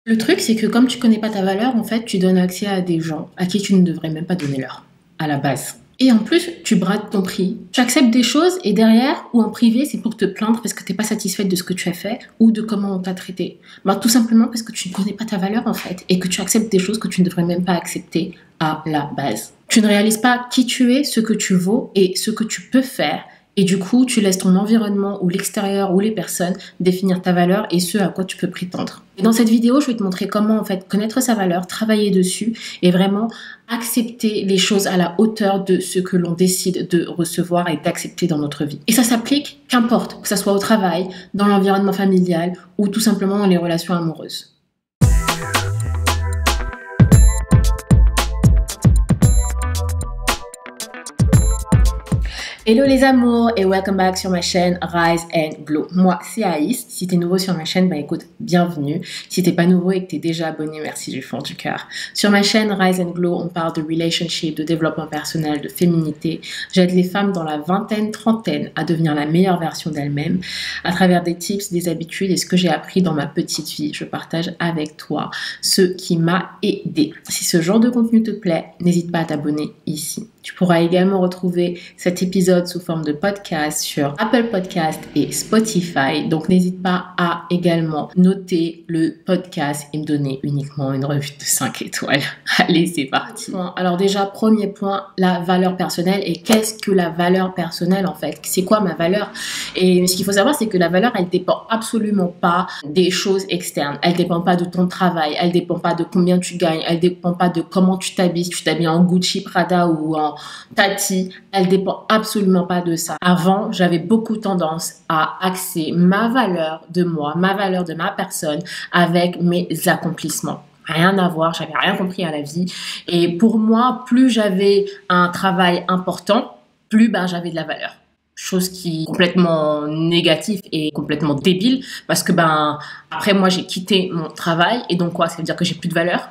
Le truc, c'est que comme tu connais pas ta valeur, en fait, tu donnes accès à des gens à qui tu ne devrais même pas donner l'heure, à la base. Et en plus, tu brades ton prix. Tu acceptes des choses et derrière, ou en privé, c'est pour te plaindre parce que t'es pas satisfaite de ce que tu as fait ou de comment on t'a traité. Bah, tout simplement parce que tu ne connais pas ta valeur, en fait, et que tu acceptes des choses que tu ne devrais même pas accepter à la base. Tu ne réalises pas qui tu es, ce que tu vaux et ce que tu peux faire. Et du coup, tu laisses ton environnement ou l'extérieur ou les personnes définir ta valeur et ce à quoi tu peux prétendre. Et dans cette vidéo, je vais te montrer comment en fait connaître sa valeur, travailler dessus et vraiment accepter les choses à la hauteur de ce que l'on décide de recevoir et d'accepter dans notre vie. Et ça s'applique qu'importe, que ça soit au travail, dans l'environnement familial ou tout simplement dans les relations amoureuses. Hello les amours et welcome back sur ma chaîne Rise and Glow. Moi c'est Aïs, si t'es nouveau sur ma chaîne, bah écoute, bienvenue. Si t'es pas nouveau et que t'es déjà abonné, merci du fond du cœur. Sur ma chaîne Rise and Glow, on parle de relationship, de développement personnel, de féminité. J'aide les femmes dans la vingtaine, trentaine à devenir la meilleure version d'elles-mêmes à travers des tips, des habitudes et ce que j'ai appris dans ma petite vie. Je partage avec toi ce qui m'a aidé. Si ce genre de contenu te plaît, n'hésite pas à t'abonner ici. Tu pourras également retrouver cet épisode sous forme de podcast sur Apple Podcast et Spotify. Donc, n'hésite pas à également noter le podcast et me donner uniquement une revue de 5 étoiles. Allez, c'est parti. Alors déjà, premier point, la valeur personnelle. Et qu'est-ce que la valeur personnelle en fait? C'est quoi ma valeur? Et ce qu'il faut savoir, c'est que la valeur, elle dépend absolument pas des choses externes. Elle dépend pas de ton travail. Elle dépend pas de combien tu gagnes. Elle dépend pas de comment tu t'habilles. Si tu t'habilles en Gucci, Prada ou en Tati, elle dépend absolument pas de ça. Avant, j'avais beaucoup tendance à axer ma valeur de moi, ma valeur de ma personne avec mes accomplissements. Rien à voir, j'avais rien compris à la vie. Et pour moi, plus j'avais un travail important, plus j'avais de la valeur. Chose qui est complètement négative et complètement débile parce que après moi j'ai quitté mon travail et donc quoi, ça veut dire que j'ai plus de valeur?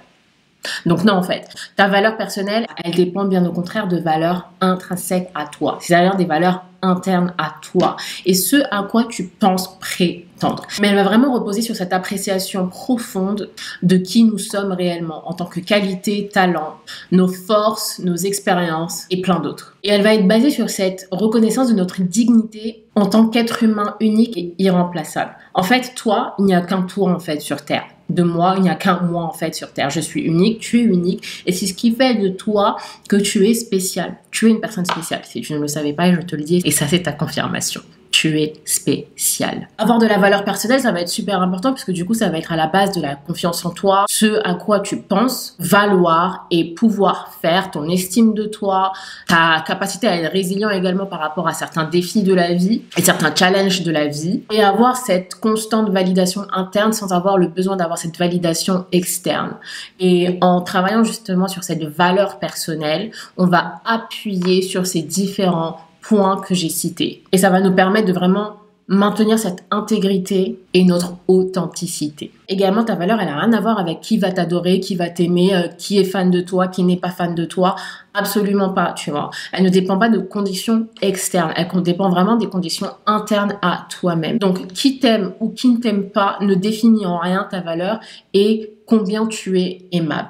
Donc non, en fait, ta valeur personnelle, elle dépend bien au contraire de valeurs intrinsèques à toi. C'est-à-dire des valeurs internes à toi et ce à quoi tu penses prétendre. Mais elle va vraiment reposer sur cette appréciation profonde de qui nous sommes réellement en tant que qualité, talent, nos forces, nos expériences et plein d'autres. Et elle va être basée sur cette reconnaissance de notre dignité en tant qu'être humain unique et irremplaçable. En fait, toi, il n'y a qu'un toi en fait sur Terre. De moi, il n'y a qu'un moi en fait sur Terre. Je suis unique, tu es unique et c'est ce qui fait de toi que tu es spécial. Tu es une personne spéciale. Si tu ne le savais pas, je te le dis et ça c'est ta confirmation. Tu es spécial. Avoir de la valeur personnelle, ça va être super important parce que du coup, ça va être à la base de la confiance en toi, ce à quoi tu penses valoir et pouvoir faire, ton estime de toi, ta capacité à être résilient également par rapport à certains défis de la vie et certains challenges de la vie et avoir cette constante validation interne sans avoir le besoin d'avoir cette validation externe. Et en travaillant justement sur cette valeur personnelle, on va appuyer sur ces différents points que j'ai cités. Et ça va nous permettre de vraiment maintenir cette intégrité et notre authenticité. Également, ta valeur, elle n'a rien à voir avec qui va t'adorer, qui va t'aimer, qui est fan de toi, qui n'est pas fan de toi. Absolument pas, tu vois. Elle ne dépend pas de conditions externes. Elle dépend vraiment des conditions internes à toi-même. Donc, qui t'aime ou qui ne t'aime pas ne définit en rien ta valeur et combien tu es aimable.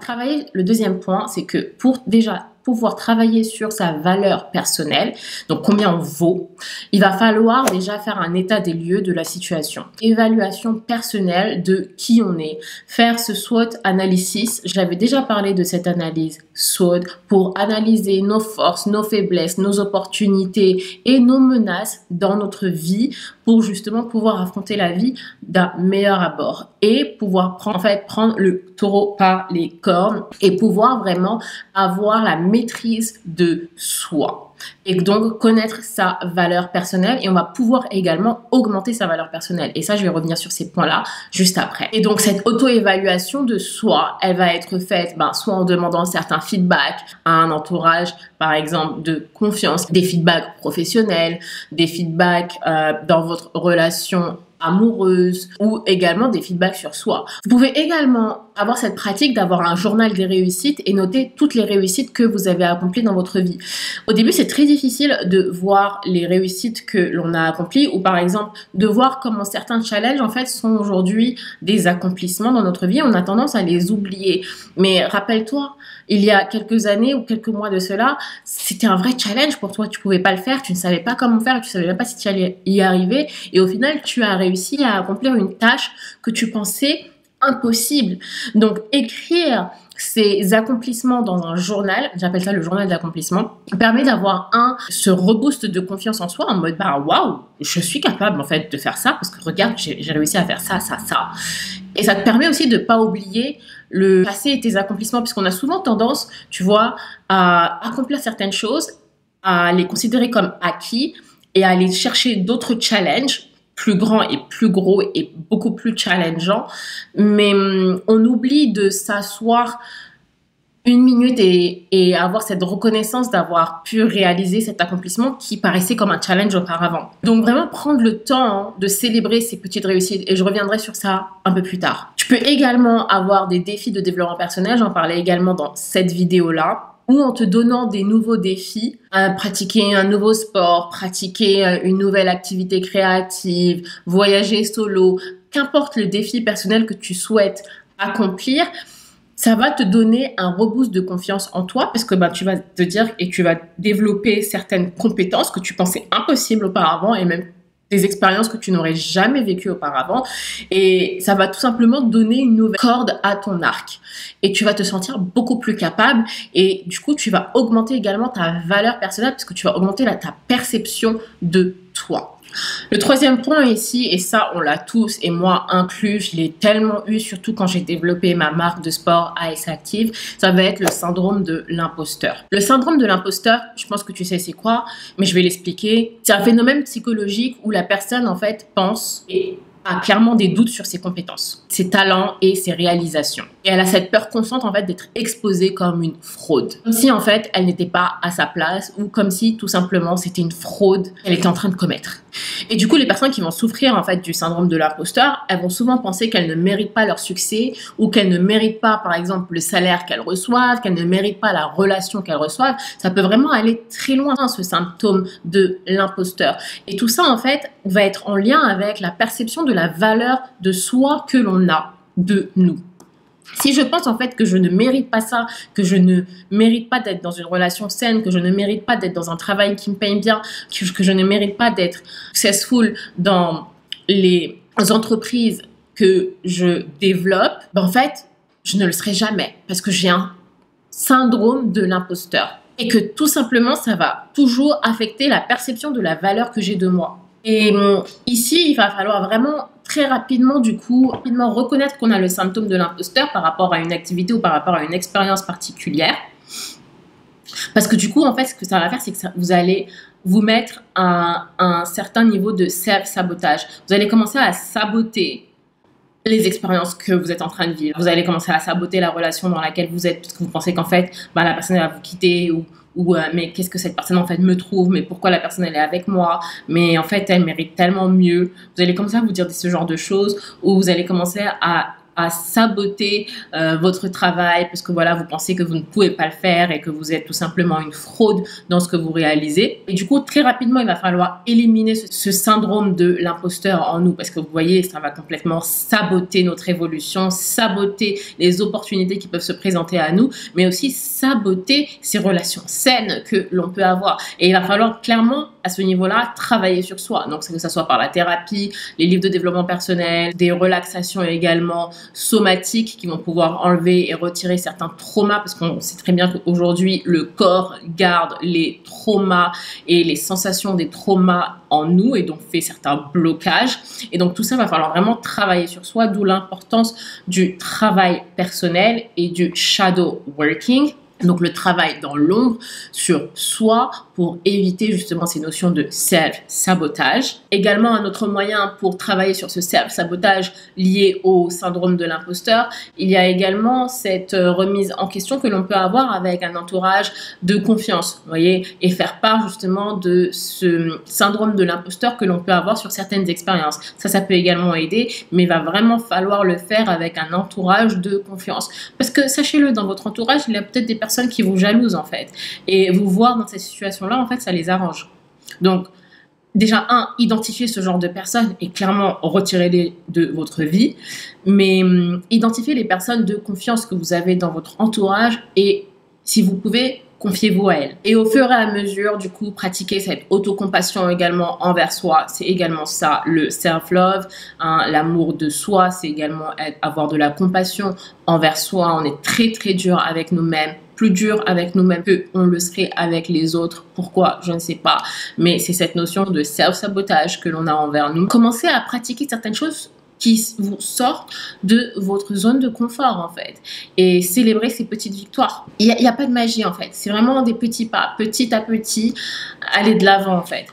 Le deuxième point, c'est que pour déjà pouvoir travailler sur sa valeur personnelle, donc combien on vaut, il va falloir déjà faire un état des lieux de la situation. Évaluation personnelle de qui on est. Faire ce SWOT analysis. J'avais déjà parlé de cette analyse SWOT pour analyser nos forces, nos faiblesses, nos opportunités et nos menaces dans notre vie pour justement pouvoir affronter la vie d'un meilleur abord et pouvoir prendre le taureau par les cornes et pouvoir vraiment avoir la maîtrise de soi. Et donc connaître sa valeur personnelle et on va pouvoir également augmenter sa valeur personnelle. Et ça, je vais revenir sur ces points-là juste après. Et donc cette auto-évaluation de soi, elle va être faite soit en demandant certains feedbacks à un entourage, par exemple, de confiance, des feedbacks professionnels, des feedbacks dans votre relation amoureuse ou également des feedbacks sur soi. Vous pouvez également avoir cette pratique d'avoir un journal des réussites et noter toutes les réussites que vous avez accomplies dans votre vie. Au début, c'est très difficile de voir les réussites que l'on a accomplies ou par exemple de voir comment certains challenges en fait sont aujourd'hui des accomplissements dans notre vie. On a tendance à les oublier. Mais rappelle-toi, il y a quelques années ou quelques mois de cela, c'était un vrai challenge pour toi. Tu pouvais pas le faire, tu ne savais pas comment faire, tu savais même pas si tu allais y arriver. Et au final, tu as réussi à accomplir une tâche que tu pensais impossible. Donc, écrire ces accomplissements dans un journal, j'appelle ça le journal d'accomplissement, permet d'avoir ce reboost de confiance en soi en mode bah waouh, je suis capable en fait de faire ça parce que regarde, j'ai réussi à faire ça. Et ça te permet aussi de pas oublier le passé et tes accomplissements, puisqu'on a souvent tendance, tu vois, à accomplir certaines choses, à les considérer comme acquis et à aller chercher d'autres challenges plus grands et plus gros et beaucoup plus challengeants. Mais on oublie de s'asseoir une minute et avoir cette reconnaissance d'avoir pu réaliser cet accomplissement qui paraissait comme un challenge auparavant. Donc vraiment prendre le temps de célébrer ces petites réussites et je reviendrai sur ça un peu plus tard. Tu peux également avoir des défis de développement personnel, j'en parlais également dans cette vidéo-là, ou en te donnant des nouveaux défis, pratiquer un nouveau sport, pratiquer une nouvelle activité créative, voyager solo, qu'importe le défi personnel que tu souhaites accomplir, ça va te donner un reboost de confiance en toi parce que tu vas te dire et tu vas développer certaines compétences que tu pensais impossibles auparavant et même des expériences que tu n'aurais jamais vécues auparavant et ça va tout simplement donner une nouvelle corde à ton arc et tu vas te sentir beaucoup plus capable et du coup tu vas augmenter également ta valeur personnelle parce que tu vas augmenter ta perception de toi. Le troisième point ici, et ça on l'a tous et moi inclus, je l'ai tellement eu surtout quand j'ai développé ma marque de sport AS Active, ça va être le syndrome de l'imposteur. Le syndrome de l'imposteur, je pense que tu sais c'est quoi, mais je vais l'expliquer. C'est un phénomène psychologique où la personne en fait pense et a clairement des doutes sur ses compétences, ses talents et ses réalisations. Et elle a cette peur constante en fait d'être exposée comme une fraude. Comme si en fait elle n'était pas à sa place ou comme si tout simplement c'était une fraude qu'elle était en train de commettre. Et du coup les personnes qui vont souffrir en fait du syndrome de l'imposteur, elles vont souvent penser qu'elles ne méritent pas leur succès ou qu'elles ne méritent pas par exemple le salaire qu'elles reçoivent, qu'elles ne méritent pas la relation qu'elles reçoivent. Ça peut vraiment aller très loin ce symptôme de l'imposteur. Et tout ça en fait va être en lien avec la perception de la valeur de soi que l'on a de nous. Si je pense en fait que je ne mérite pas ça, que je ne mérite pas d'être dans une relation saine, que je ne mérite pas d'être dans un travail qui me paye bien, que je ne mérite pas d'être successful dans les entreprises que je développe, en fait, je ne le serai jamais parce que j'ai un syndrome de l'imposteur et que tout simplement, ça va toujours affecter la perception de la valeur que j'ai de moi. Et ici, il va falloir vraiment très rapidement reconnaître qu'on a le symptôme de l'imposteur par rapport à une activité ou par rapport à une expérience particulière. Parce que du coup, en fait, ce que ça va faire, c'est que vous allez vous mettre à un certain niveau de self-sabotage. Vous allez commencer à saboter les expériences que vous êtes en train de vivre. Vous allez commencer à saboter la relation dans laquelle vous êtes parce que vous pensez qu'en fait, la personne elle va vous quitter ou mais qu'est-ce que cette personne en fait me trouve, mais pourquoi la personne elle est avec moi, mais en fait elle mérite tellement mieux. Vous allez commencer à vous dire ce genre de choses ou vous allez commencer à saboter votre travail parce que voilà, vous pensez que vous ne pouvez pas le faire et que vous êtes tout simplement une fraude dans ce que vous réalisez. Et du coup, très rapidement, il va falloir éliminer ce syndrome de l'imposteur en nous parce que vous voyez, ça va complètement saboter notre évolution, saboter les opportunités qui peuvent se présenter à nous, mais aussi saboter ces relations saines que l'on peut avoir. Et il va falloir clairement, à ce niveau-là, travailler sur soi. Donc, que ce soit par la thérapie, les livres de développement personnel, des relaxations également, somatiques qui vont pouvoir enlever et retirer certains traumas parce qu'on sait très bien qu'aujourd'hui le corps garde les traumas et les sensations des traumas en nous et donc fait certains blocages et donc tout ça va falloir vraiment travailler sur soi, d'où l'importance du travail personnel et du shadow working. Donc le travail dans l'ombre sur soi pour éviter justement ces notions de self-sabotage. Également un autre moyen pour travailler sur ce self-sabotage lié au syndrome de l'imposteur, il y a également cette remise en question que l'on peut avoir avec un entourage de confiance, vous voyez, et faire part justement de ce syndrome de l'imposteur que l'on peut avoir sur certaines expériences. Ça peut également aider, mais il va vraiment falloir le faire avec un entourage de confiance. Parce que sachez-le, dans votre entourage, il y a peut-être des personnes qui vous jalousent en fait. Et vous voir dans cette situation-là, en fait, ça les arrange. Donc, déjà, identifier ce genre de personnes et clairement retirer-les de votre vie. Mais identifier les personnes de confiance que vous avez dans votre entourage et si vous pouvez, confiez-vous à elles. Et au fur et à mesure, du coup, pratiquer cette autocompassion également envers soi. C'est également ça, le self-love. L'amour de soi, c'est également avoir de la compassion envers soi. On est très, très dur avec nous-mêmes. Plus dur avec nous-mêmes que on le serait avec les autres. Pourquoi? Je ne sais pas. Mais c'est cette notion de self-sabotage que l'on a envers nous. Commencez à pratiquer certaines choses qui vous sortent de votre zone de confort en fait et célébrer ces petites victoires. Il y a pas de magie en fait, c'est vraiment des petits pas, petit à petit, aller de l'avant en fait.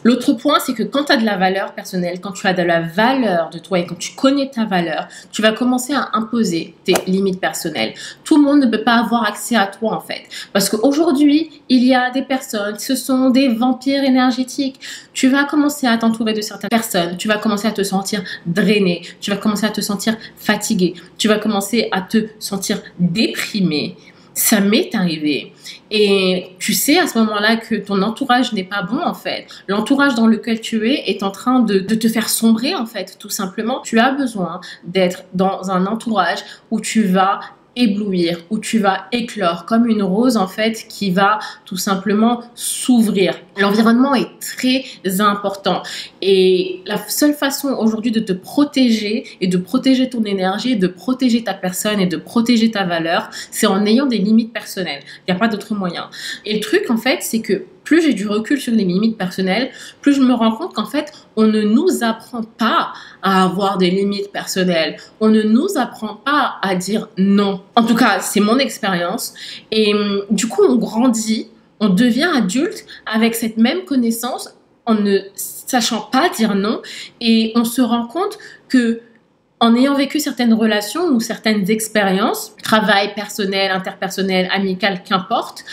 L'autre point, c'est que quand tu as de la valeur personnelle, quand tu as de la valeur de toi et quand tu connais ta valeur, tu vas commencer à imposer tes limites personnelles. Tout le monde ne peut pas avoir accès à toi en fait. Parce qu'aujourd'hui, il y a des personnes, ce sont des vampires énergétiques. Tu vas commencer à t'entourer de certaines personnes, tu vas commencer à te sentir drainé, tu vas commencer à te sentir fatigué, tu vas commencer à te sentir déprimé. Ça m'est arrivé. Et tu sais à ce moment-là que ton entourage n'est pas bon en fait. L'entourage dans lequel tu es est en train de te faire sombrer en fait, tout simplement. Tu as besoin d'être dans un entourage où tu vas éblouir, où tu vas éclore comme une rose en fait qui va tout simplement s'ouvrir. L'environnement est très important et la seule façon aujourd'hui de te protéger et de protéger ton énergie, de protéger ta personne et de protéger ta valeur, c'est en ayant des limites personnelles. Il n'y a pas d'autre moyen. Et le truc en fait, c'est que plus j'ai du recul sur les limites personnelles, plus je me rends compte qu'en fait, on ne nous apprend pas à avoir des limites personnelles. On ne nous apprend pas à dire non. En tout cas, c'est mon expérience. Et du coup, on grandit, on devient adulte avec cette même connaissance en ne sachant pas dire non. Et on se rend compte que en ayant vécu certaines relations ou certaines expériences, travail, personnel, interpersonnel, amical, qu'importe,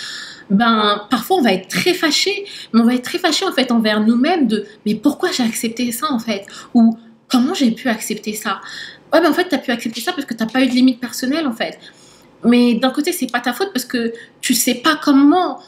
parfois on va être très fâché, mais on va être très fâché en fait envers nous-mêmes de mais pourquoi j'ai accepté ça en fait, ou comment j'ai pu accepter ça. Ouais, en fait t'as pu accepter ça parce que t'as pas eu de limite personnelle en fait. Mais d'un côté c'est pas ta faute parce que tu sais pas comment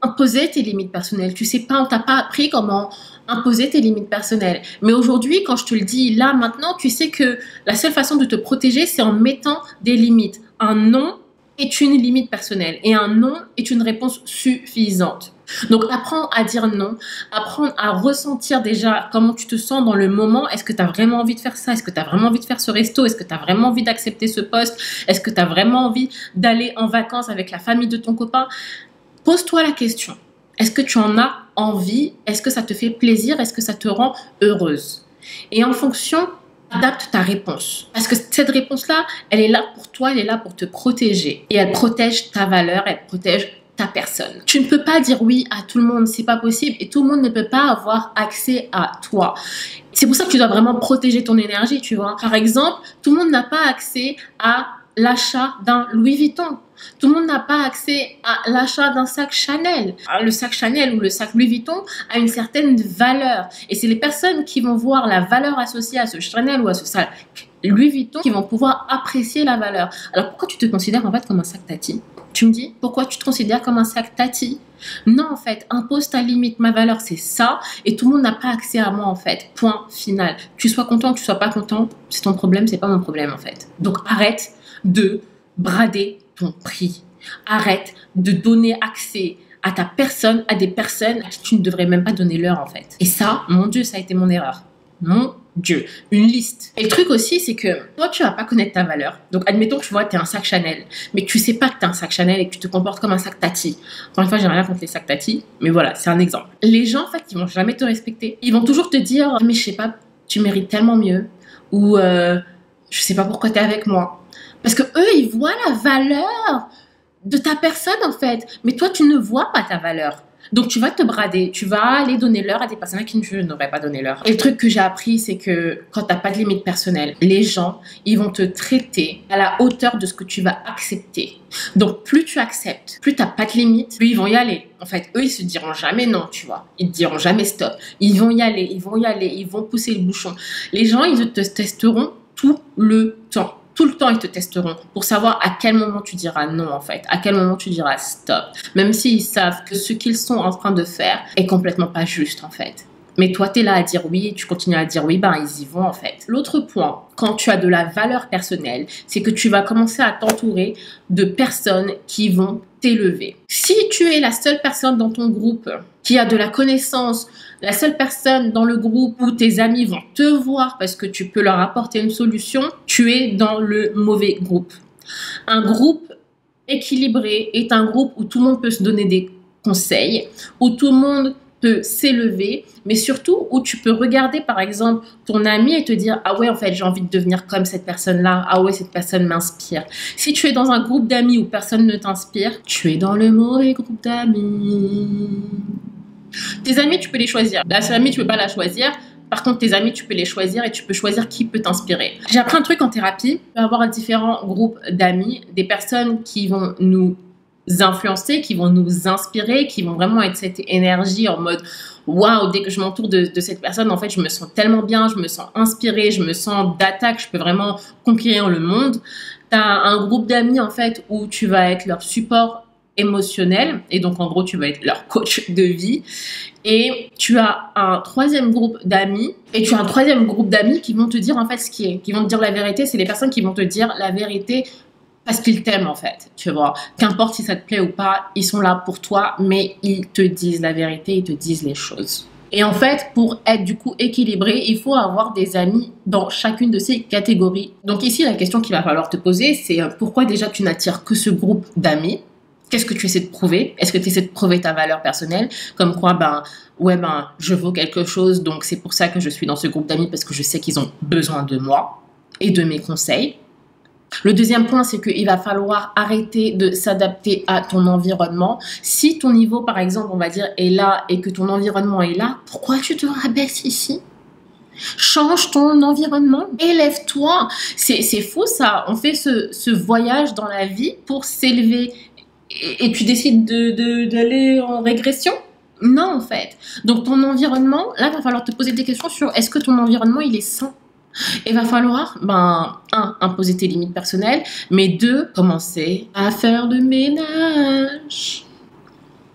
imposer tes limites personnelles, tu sais pas, on t'a pas appris comment imposer tes limites personnelles. Mais aujourd'hui, quand je te le dis là maintenant, tu sais que la seule façon de te protéger, c'est en mettant des limites. Un non est une limite personnelle et un non est une réponse suffisante. Donc, apprends à dire non, apprends à ressentir déjà comment tu te sens dans le moment. Est-ce que tu as vraiment envie de faire ça? Est-ce que tu as vraiment envie de faire ce resto? Est-ce que tu as vraiment envie d'accepter ce poste? Est-ce que tu as vraiment envie d'aller en vacances avec la famille de ton copain? Pose-toi la question. Est-ce que tu en as envie? Est-ce que ça te fait plaisir? Est-ce que ça te rend heureuse? Et en fonction, adapte ta réponse. Parce que cette réponse-là, elle est là pour toi, elle est là pour te protéger. Et elle protège ta valeur, elle protège ta personne. Tu ne peux pas dire oui à tout le monde, c'est pas possible. Et tout le monde ne peut pas avoir accès à toi. C'est pour ça que tu dois vraiment protéger ton énergie, tu vois. Par exemple, tout le monde n'a pas accès à l'achat d'un Louis Vuitton. Tout le monde n'a pas accès à l'achat d'un sac Chanel. Alors, le sac Chanel ou le sac Louis Vuitton a une certaine valeur. Et c'est les personnes qui vont voir la valeur associée à ce Chanel ou à ce sac Louis Vuitton qui vont pouvoir apprécier la valeur. Alors pourquoi tu te considères en fait comme un sac Tati? Tu me dis, pourquoi tu te considères comme un sac Tati? Non, en fait, impose ta limite. Ma valeur, c'est ça. Et tout le monde n'a pas accès à moi, en fait. Point final. Que tu sois content, que tu sois pas content, c'est ton problème, c'est pas mon problème, en fait. Donc, arrête de brader ton prix. Arrête de donner accès à ta personne, à des personnes à qui tu ne devrais même pas donner l'heure, en fait. Et ça, mon Dieu, ça a été mon erreur. Mon Dieu, une liste. Et le truc aussi, c'est que toi, tu vas pas connaître ta valeur. Donc, admettons que tu vois, tu es un sac Chanel, mais que tu sais pas que tu es un sac Chanel et que tu te comportes comme un sac Tati. Encore une fois, j'ai rien contre les sacs Tati, mais voilà, c'est un exemple. Les gens, en fait, ils vont jamais te respecter. Ils vont toujours te dire, mais je sais pas, tu mérites tellement mieux. Ou, je sais pas pourquoi tu es avec moi. Parce que eux, ils voient la valeur de ta personne en fait. Mais toi, tu ne vois pas ta valeur. Donc, tu vas te brader, tu vas aller donner l'heure à des personnes à qui tu n'aurais pas donné l'heure. Et le truc que j'ai appris, c'est que quand tu n'as pas de limite personnelle, les gens, ils vont te traiter à la hauteur de ce que tu vas accepter. Donc, plus tu acceptes, plus tu n'as pas de limite, plus ils vont y aller. En fait, eux, ils se diront jamais non, tu vois. Ils te diront jamais stop. Ils vont y aller, ils vont y aller, ils vont pousser le bouchon. Les gens, ils te testeront tout le temps. Tout le temps, ils te testeront pour savoir à quel moment tu diras non, en fait. À quel moment tu diras stop. Même s'ils savent que ce qu'ils sont en train de faire est complètement pas juste, en fait. Mais toi, tu es là à dire oui, tu continues à dire oui, ben ils y vont, en fait. L'autre point, quand tu as de la valeur personnelle, c'est que tu vas commencer à t'entourer de personnes qui vont t'élever. Si tu es la seule personne dans ton groupe qui a de la connaissance, la seule personne dans le groupe où tes amis vont te voir parce que tu peux leur apporter une solution, tu es dans le mauvais groupe. Un groupe équilibré est un groupe où tout le monde peut se donner des conseils, où tout le monde peut s'élever, mais surtout où tu peux regarder par exemple ton ami et te dire ah ouais en fait j'ai envie de devenir comme cette personne-là, ah ouais cette personne m'inspire. Si tu es dans un groupe d'amis où personne ne t'inspire, tu es dans le mauvais groupe d'amis. Tes amis tu peux les choisir, la famille tu peux pas la choisir. Par contre, tes amis, tu peux les choisir et tu peux choisir qui peut t'inspirer. J'ai appris un truc en thérapie. Tu peux avoir différents groupes d'amis, des personnes qui vont nous influencer, qui vont nous inspirer, qui vont vraiment être cette énergie en mode waouh, dès que je m'entoure de cette personne, en fait, je me sens tellement bien, je me sens inspirée, je me sens d'attaque, je peux vraiment conquérir le monde. Tu as un groupe d'amis, en fait, où tu vas être leur support émotionnel et donc en gros tu vas être leur coach de vie et tu as un troisième groupe d'amis qui vont te dire en fait qui vont te dire la vérité. C'est les personnes qui vont te dire la vérité parce qu'ils t'aiment en fait, tu vois, qu'importe si ça te plaît ou pas, ils sont là pour toi mais ils te disent la vérité, ils te disent les choses. Et en fait, pour être du coup équilibré, il faut avoir des amis dans chacune de ces catégories. Donc ici, la question qu'il va falloir te poser, c'est pourquoi déjà tu n'attires que ce groupe d'amis? Qu'est-ce que tu essaies de prouver? Est-ce que tu essaies de prouver ta valeur personnelle? Comme quoi, je vaux quelque chose, donc c'est pour ça que je suis dans ce groupe d'amis parce que je sais qu'ils ont besoin de moi et de mes conseils. Le deuxième point, c'est qu'il va falloir arrêter de s'adapter à ton environnement. Si ton niveau, par exemple, on va dire, est là et que ton environnement est là, pourquoi tu te rabaisses ici? Change ton environnement, élève-toi. C'est fou ça, on fait ce voyage dans la vie pour s'élever. Et tu décides d'aller en régression? Non, en fait. Donc, ton environnement, là, il va falloir te poser des questions sur est-ce que ton environnement, il est sain? Et il va falloir, imposer tes limites personnelles, mais 2, commencer à faire le ménage.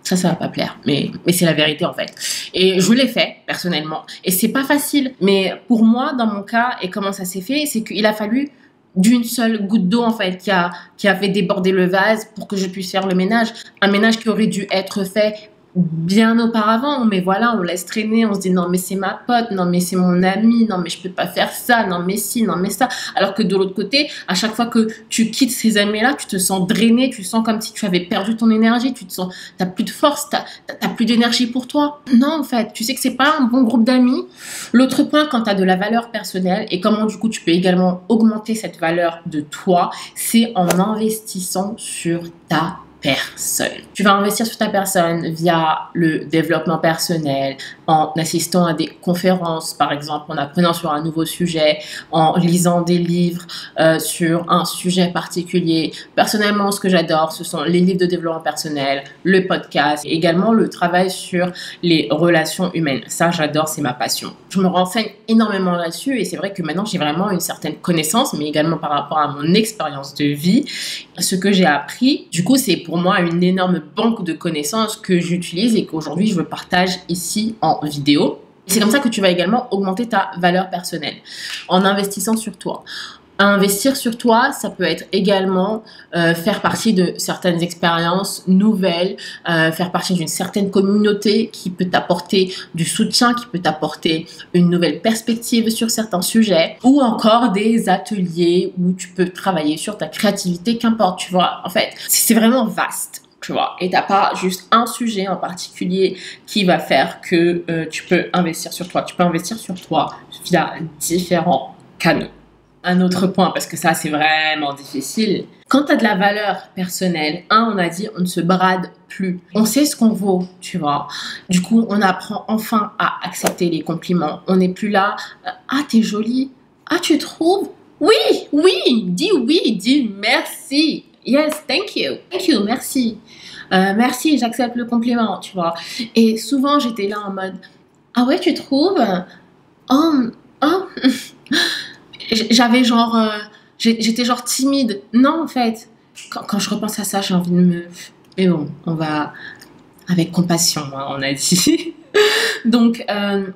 Ça va pas plaire, mais c'est la vérité, en fait. Et je l'ai fait, personnellement. Et c'est pas facile. Mais pour moi, dans mon cas, et comment ça s'est fait, c'est qu'il a fallu d'une seule goutte d'eau en fait qui a fait déborder le vase pour que je puisse faire le ménage. Un ménage qui aurait dû être fait bien auparavant, mais voilà, on laisse traîner, on se dit non mais c'est ma pote, non mais c'est mon ami, non mais je peux pas faire ça, non mais si, non mais ça. Alors que de l'autre côté, à chaque fois que tu quittes ces amis-là, tu te sens drainé, tu sens comme si tu avais perdu ton énergie, tu te sens, t'as plus de force, t'as plus d'énergie pour toi. Non en fait, tu sais que c'est pas un bon groupe d'amis. L'autre point, quand t'as de la valeur personnelle et comment du coup tu peux également augmenter cette valeur de toi, c'est en investissant sur ta personne. Tu vas investir sur ta personne via le développement personnel, en assistant à des conférences, par exemple, en apprenant sur un nouveau sujet, en lisant des livres sur un sujet particulier. Personnellement, ce que j'adore, ce sont les livres de développement personnel, le podcast, et également le travail sur les relations humaines. Ça, j'adore, c'est ma passion. Je me renseigne énormément là-dessus et c'est vrai que maintenant, j'ai vraiment une certaine connaissance, mais également par rapport à mon expérience de vie. Ce que j'ai appris, du coup, c'est pour moi une énorme banque de connaissances que j'utilise et qu'aujourd'hui je partage ici en vidéo. C'est comme ça que tu vas également augmenter ta valeur personnelle en investissant sur toi. Investir sur toi, ça peut être également faire partie de certaines expériences nouvelles, faire partie d'une certaine communauté qui peut t'apporter du soutien, qui peut t'apporter une nouvelle perspective sur certains sujets, ou encore des ateliers où tu peux travailler sur ta créativité, qu'importe, tu vois. En fait, c'est vraiment vaste. Tu vois, et t'as pas juste un sujet en particulier qui va faire que tu peux investir sur toi. Tu peux investir sur toi via différents canaux. un autre point, parce que ça, c'est vraiment difficile. Quand tu as de la valeur personnelle, on a dit, on ne se brade plus. On sait ce qu'on vaut, tu vois. Du coup, on apprend enfin à accepter les compliments. On n'est plus là, ah, t'es jolie. Ah, tu trouves? Oui, dis merci. Yes, thank you, merci. Merci, j'accepte le compliment, tu vois. Et souvent, j'étais là en mode, ah ouais, tu trouves? Oh. J'avais genre, j'étais genre timide. Non, en fait, quand je repense à ça, j'ai envie de me... Mais bon, on va avec compassion, hein, on a dit. Donc,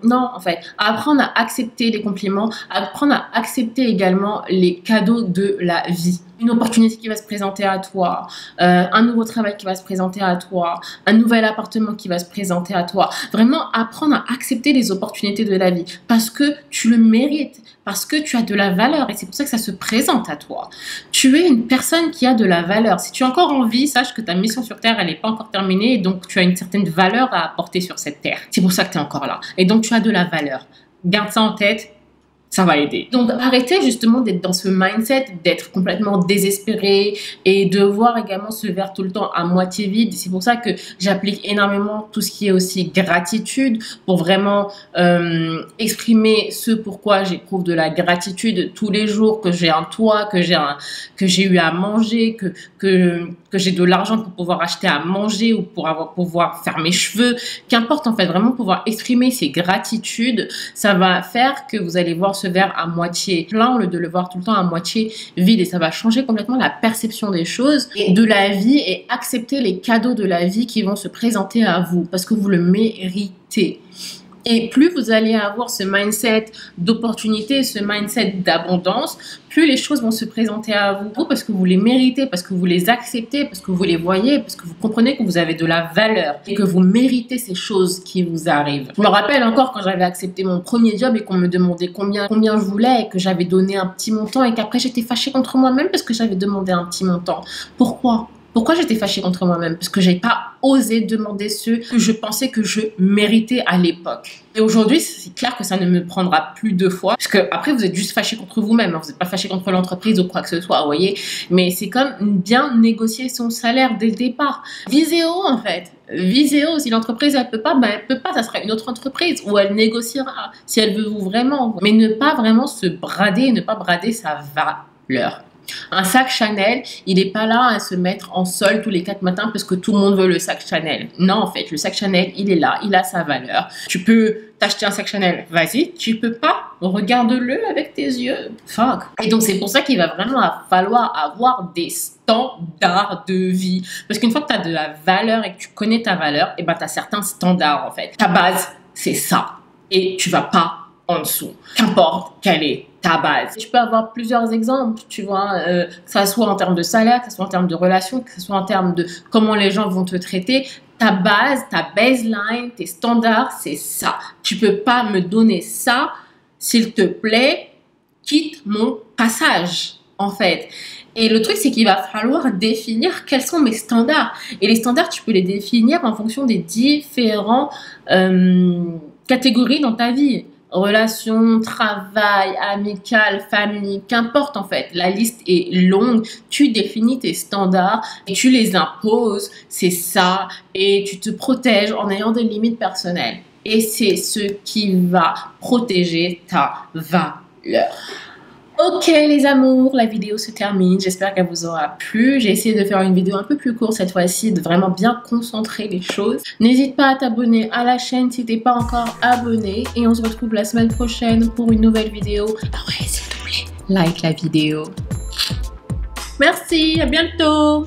non, en fait, apprendre à accepter les compliments, apprendre à accepter également les cadeaux de la vie. Une opportunité qui va se présenter à toi, un nouveau travail qui va se présenter à toi, un nouvel appartement qui va se présenter à toi. Vraiment apprendre à accepter les opportunités de la vie parce que tu le mérites, parce que tu as de la valeur et c'est pour ça que ça se présente à toi. Tu es une personne qui a de la valeur. Si tu es encore en vie, sache que ta mission sur Terre, elle n'est pas encore terminée et donc tu as une certaine valeur à apporter sur cette Terre. C'est pour ça que tu es encore là. Et donc tu as de la valeur. Garde ça en tête. Ça va aider. Donc, arrêtez justement d'être dans ce mindset, d'être complètement désespéré et de voir également ce verre tout le temps à moitié vide. C'est pour ça que j'applique énormément tout ce qui est aussi gratitude pour vraiment exprimer ce pourquoi j'éprouve de la gratitude tous les jours, que j'ai un toit, que j'ai eu à manger, que j'ai de l'argent pour pouvoir acheter à manger ou pour pouvoir faire mes cheveux. Qu'importe en fait, vraiment pouvoir exprimer ces gratitudes, ça va faire que vous allez voir ce verre à moitié plein au lieu de le voir tout le temps à moitié vide et ça va changer complètement la perception des choses et de la vie et accepter les cadeaux de la vie qui vont se présenter à vous parce que vous le méritez. Et plus vous allez avoir ce mindset d'opportunité, ce mindset d'abondance, plus les choses vont se présenter à vous parce que vous les méritez, parce que vous les acceptez, parce que vous les voyez, parce que vous comprenez que vous avez de la valeur et que vous méritez ces choses qui vous arrivent. Je me rappelle encore quand j'avais accepté mon premier job et qu'on me demandait combien je voulais et que j'avais donné un petit montant et qu'après j'étais fâchée contre moi-même parce que j'avais demandé un petit montant. Pourquoi j'étais fâchée contre moi-même? Parce que j'ai pas osé demander ce que je pensais que je méritais à l'époque. Et aujourd'hui, c'est clair que ça ne me prendra plus 2 fois. Parce que après, vous êtes juste fâché contre vous-même. Hein. Vous n'êtes pas fâché contre l'entreprise ou quoi que ce soit, vous voyez. Mais c'est comme bien négocier son salaire dès le départ. Visez haut, en fait. Visez haut. Si l'entreprise, elle peut pas, elle peut pas. Ça sera une autre entreprise où elle négociera si elle veut vous vraiment. Mais ne pas vraiment se brader, ne pas brader sa valeur. Un sac Chanel, il n'est pas là à se mettre en solde tous les 4 matins parce que tout le monde veut le sac Chanel. Non, en fait, le sac Chanel, il est là, il a sa valeur. Tu peux t'acheter un sac Chanel, vas-y. Tu peux pas, regarde-le avec tes yeux. Fuck. Et donc, c'est pour ça qu'il va vraiment falloir avoir des standards de vie. Parce qu'une fois que tu as de la valeur et que tu connais ta valeur, et ben, tu as certains standards, en fait. Ta base, c'est ça. Et tu vas pas en dessous. Qu'importe quelle est ta base. Je peux avoir plusieurs exemples, tu vois, que ça soit en termes de salaire, que ce soit en termes de relations, que ce soit en termes de comment les gens vont te traiter. Ta base, ta baseline, tes standards, c'est ça. Tu peux pas me donner ça, s'il te plaît, quitte mon passage, en fait. Et le truc, c'est qu'il va falloir définir quels sont mes standards. Et les standards, tu peux les définir en fonction des différentes catégories dans ta vie. Relations, travail, amical, famille, qu'importe en fait. La liste est longue. Tu définis tes standards et tu les imposes. C'est ça. Et tu te protèges en ayant des limites personnelles. Et c'est ce qui va protéger ta valeur. Ok les amours, la vidéo se termine, j'espère qu'elle vous aura plu. J'ai essayé de faire une vidéo un peu plus courte cette fois-ci, de vraiment bien concentrer les choses. N'hésite pas à t'abonner à la chaîne si t'es pas encore abonné. Et on se retrouve la semaine prochaine pour une nouvelle vidéo. Ah ouais, s'il te plaît, like la vidéo. Merci, à bientôt.